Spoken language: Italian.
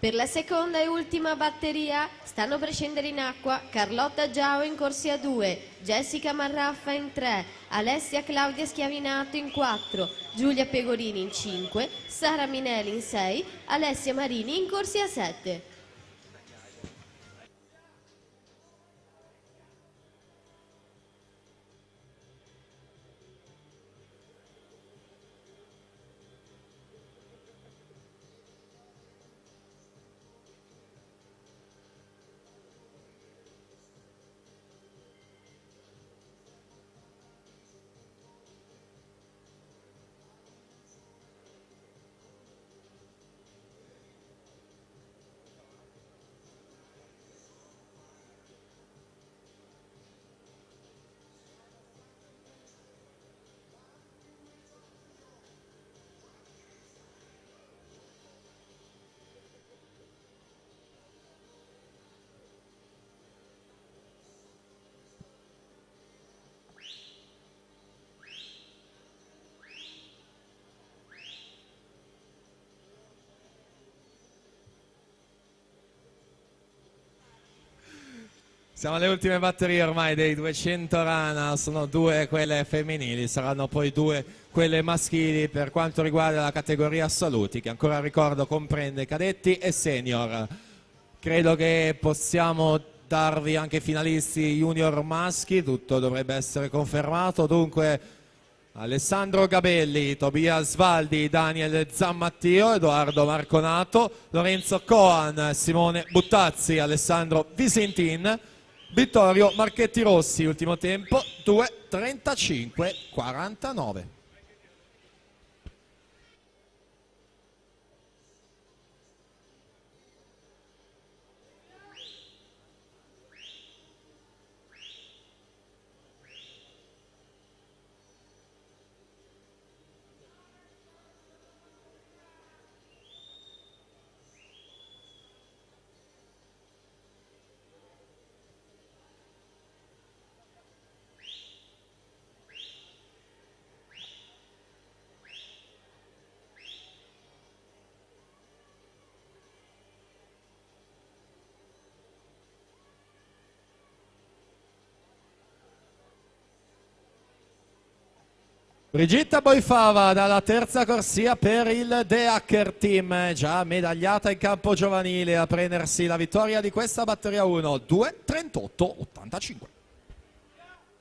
Per la seconda e ultima batteria stanno per scendere in acqua Carlotta Giao in corsia 2, Jessica Marraffa in 3, Alessia Claudia Schiavinato in 4, Giulia Pegorini in 5, Sara Minelli in 6, Alessia Marini in corsia 7. Siamo alle ultime batterie ormai dei 200 rana, sono 2 quelle femminili, saranno poi 2 quelle maschili per quanto riguarda la categoria assoluti, che ancora ricordo comprende cadetti e senior. Credo che possiamo darvi anche finalisti junior maschi, tutto dovrebbe essere confermato, dunque Alessandro Gabelli, Tobia Svaldi, Daniel Zammattio, Edoardo Marconato, Lorenzo Coan, Simone Buttazzi, Alessandro Visentin, Vittorio Marchetti Rossi, ultimo tempo 2:35:49. Brigitta Boifava dalla terza corsia per il De Hacker Team, già medagliata in campo giovanile, a prendersi la vittoria di questa batteria 1, 2:38:85.